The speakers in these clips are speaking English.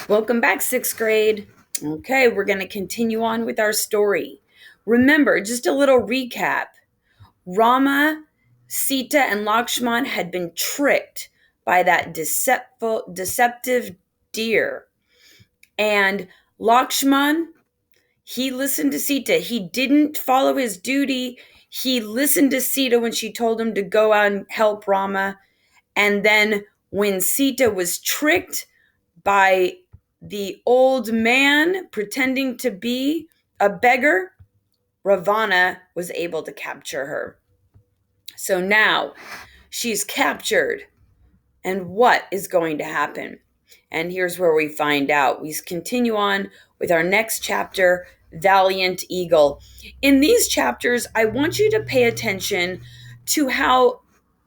Welcome back, sixth grade. Okay, we're going to continue on with our story. Remember, just a little recap. Rama, Sita, and Lakshman had been tricked by that deceptive deer. And Lakshman, he listened to Sita. He didn't follow his duty. He listened to Sita when she told him to go out and help Rama. And then when Sita was tricked by the old man pretending to be a beggar, Ravana was able to capture her. So now she's captured. And what is going to happen? And here's where we find out. We continue on with our next chapter, Valiant Eagle. In these chapters, I want you to pay attention to how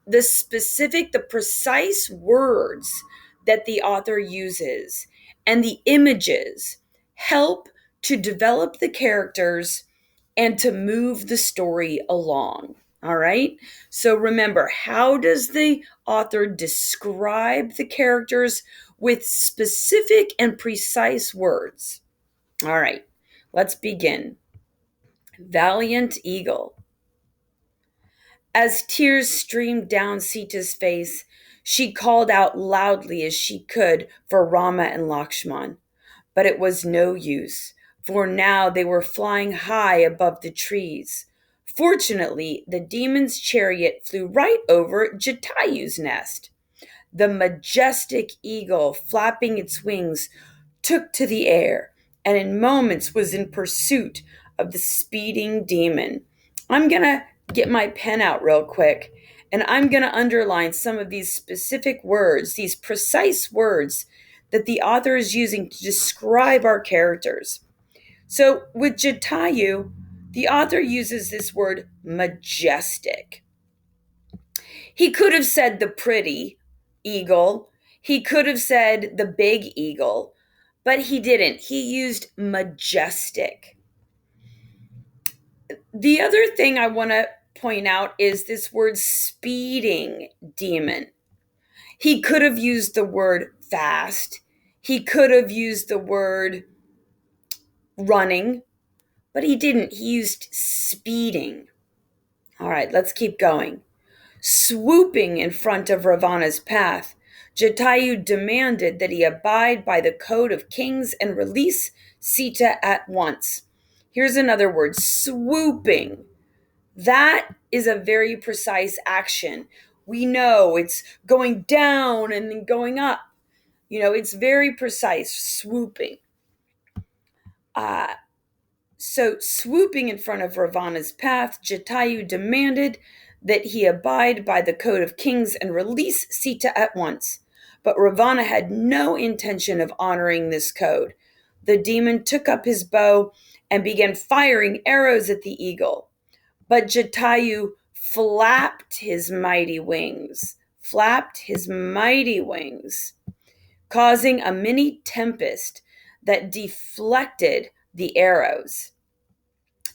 the precise words that the author uses and the images help to develop the characters and to move the story along. All right. So remember, how does the author describe the characters with specific and precise words? All right, let's begin. Valiant Eagle. As tears streamed down Sita's face, she called out loudly as she could for Rama and Lakshman. But it was no use, for now they were flying high above the trees. Fortunately, the demon's chariot flew right over Jatayu's nest. The majestic eagle, flapping its wings, took to the air and in moments was in pursuit of the speeding demon. I'm going to get my pen out real quick and I'm going to underline some of these specific words, these precise words that the author is using to describe our characters. So with Jatayu, the author uses this word majestic. He could have said the pretty eagle. He could have said the big eagle, but he didn't. He used majestic. The other thing I want to point out is this word speeding demon. He could have used the word fast. He could have used the word running, but he didn't. He used speeding. All right, let's keep going. Swooping in front of Ravana's path, Jatayu demanded that he abide by the code of kings and release Sita at once. Here's another word, swooping. That is a very precise action. We know it's going down and then going up. It's very precise, swooping. So swooping in front of Ravana's path, Jatayu demanded that he abide by the code of kings and release Sita at once. But Ravana had no intention of honoring this code. The demon took up his bow and began firing arrows at the eagle. But Jatayu flapped his mighty wings, causing a mini tempest that deflected the arrows.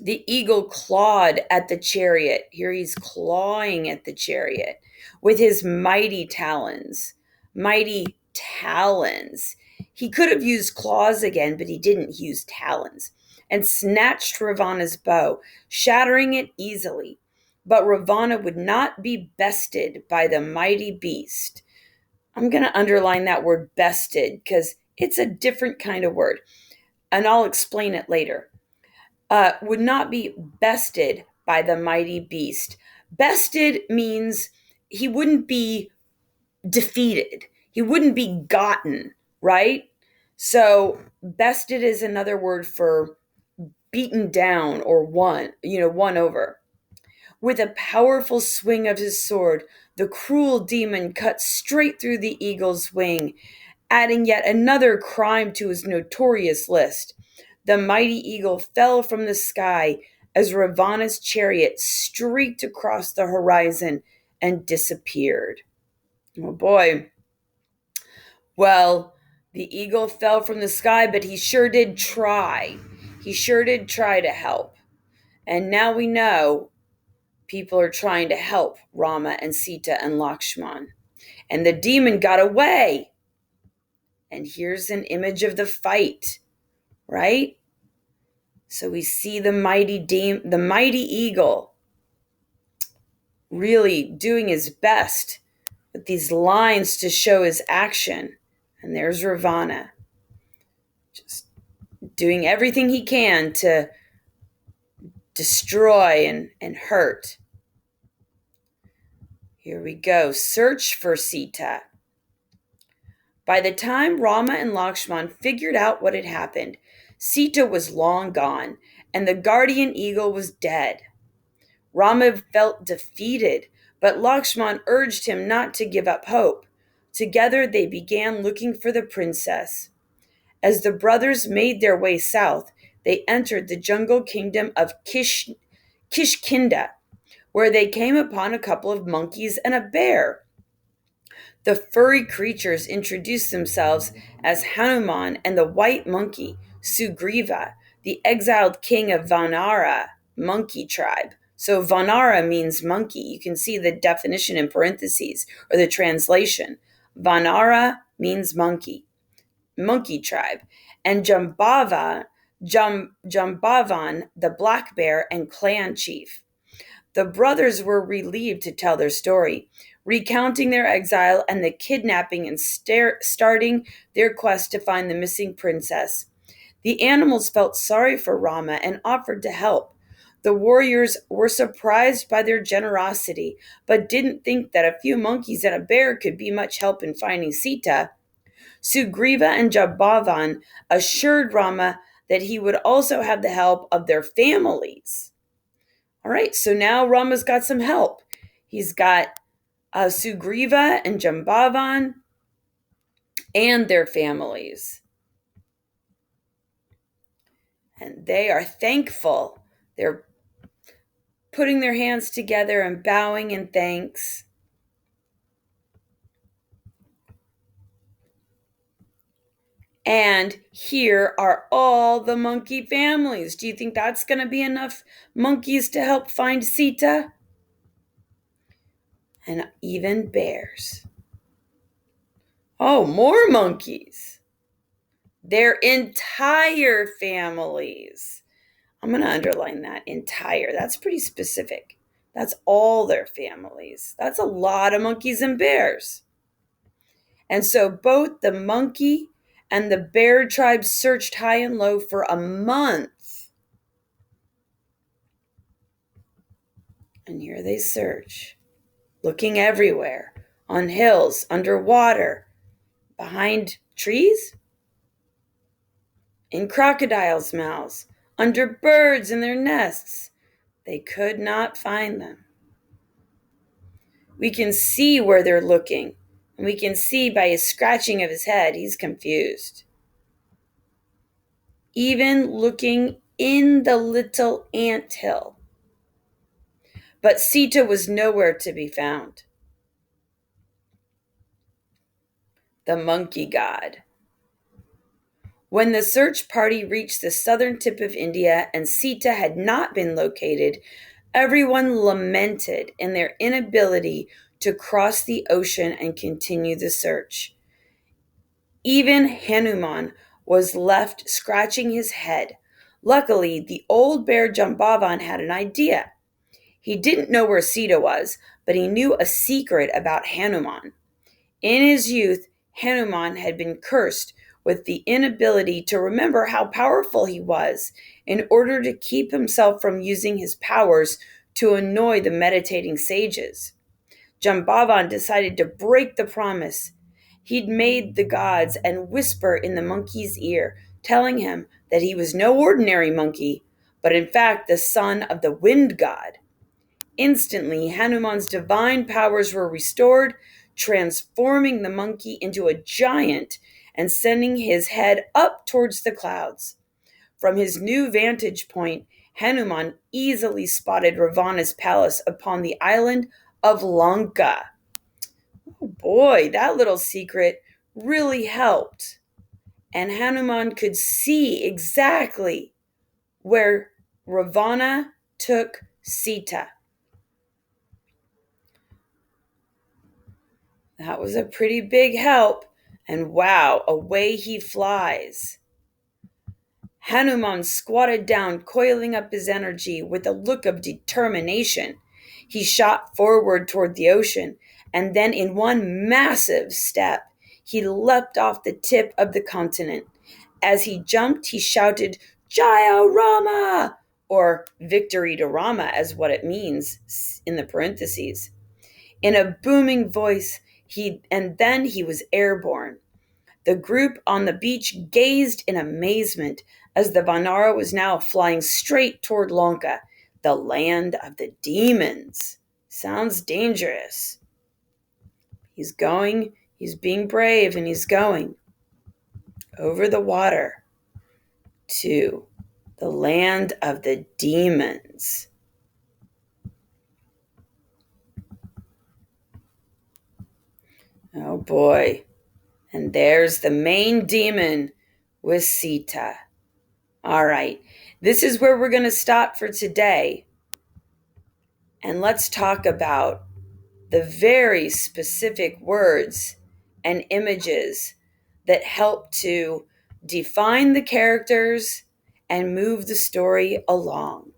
The eagle clawed at the chariot. Here he's clawing at the chariot with his mighty talons. Mighty talons. He could have used claws again, but he didn't. He used talons and snatched Ravana's bow, shattering it easily. But Ravana would not be bested by the mighty beast. I'm going to underline that word bested because it's a different kind of word, and I'll explain it later. Would not be bested by the mighty beast. Bested means he wouldn't be defeated. He wouldn't be gotten, right? So bested is another word for beaten down or won over. With a powerful swing of his sword, the cruel demon cut straight through the eagle's wing, adding yet another crime to his notorious list. The mighty eagle fell from the sky as Ravana's chariot streaked across the horizon and disappeared. Oh boy. Well, the eagle fell from the sky, but he sure did try. He sure did try to help. And now we know people are trying to help Rama and Sita and Lakshman. And the demon got away. And here's an image of the fight, right? So we see the mighty eagle really doing his best with these lines to show his action. And there's Ravana, just doing everything he can to destroy and hurt. Here we go. Search for Sita. By the time Rama and Lakshman figured out what had happened, Sita was long gone, and the guardian eagle was dead. Rama felt defeated, but Lakshman urged him not to give up hope. Together they began looking for the princess. As the brothers made their way south, they entered the jungle kingdom of Kishkinda, where they came upon a couple of monkeys and a bear. The furry creatures introduced themselves as Hanuman and the white monkey, Sugriva, the exiled king of Vanara monkey tribe. So Vanara means monkey. You can see the definition in parentheses or the translation. Vanara means monkey tribe. And Jambavan, the black bear and clan chief. The brothers were relieved to tell their story, recounting their exile and the kidnapping and starting their quest to find the missing princess. The animals felt sorry for Rama and offered to help. The warriors were surprised by their generosity, but didn't think that a few monkeys and a bear could be much help in finding Sita. Sugriva and Jambavan assured Rama that he would also have the help of their families. All right, so now Rama's got some help. He's got Sugriva and Jambavan and their families. And they are thankful. They're putting their hands together and bowing in thanks. And here are all the monkey families. Do you think that's going to be enough monkeys to help find Sita? And even bears. Oh, more monkeys. Their entire families. I'm going to underline that, entire. That's pretty specific. That's all their families. That's a lot of monkeys and bears. And so both the monkey and the bear tribes searched high and low for a month. And here they search, looking everywhere, on hills, underwater, behind trees, in crocodiles' mouths, under birds in their nests. They could not find them. We can see where they're looking, and we can see by his scratching of his head, he's confused. Even looking in the little anthill. But Sita was nowhere to be found. The monkey god. When the search party reached the southern tip of India and Sita had not been located, everyone lamented in their inability to cross the ocean and continue the search. Even Hanuman was left scratching his head. Luckily, the old bear Jambavan had an idea. He didn't know where Sita was, but he knew a secret about Hanuman. In his youth, Hanuman had been cursed with the inability to remember how powerful he was in order to keep himself from using his powers to annoy the meditating sages. Jambavan decided to break the promise he'd made the gods and whisper in the monkey's ear, telling him that he was no ordinary monkey, but in fact the son of the wind god. Instantly, Hanuman's divine powers were restored, transforming the monkey into a giant and sending his head up towards the clouds. From his new vantage point, Hanuman easily spotted Ravana's palace upon the island of Lanka. Oh boy, that little secret really helped. And Hanuman could see exactly where Ravana took Sita. That was a pretty big help. And wow, away he flies. Hanuman squatted down, coiling up his energy with a look of determination. He shot forward toward the ocean, and then in one massive step, he leapt off the tip of the continent. As he jumped, he shouted, Jaya Rama! Or victory to Rama, as what it means in the parentheses. In a booming voice, then he was airborne. The group on the beach gazed in amazement as the Vanara was now flying straight toward Lanka, the land of the demons. Sounds dangerous. He's being brave, and he's going over the water to the land of the demons. Oh boy. And there's the main demon with Sita. All right. This is where we're going to stop for today. And let's talk about the very specific words and images that help to define the characters and move the story along.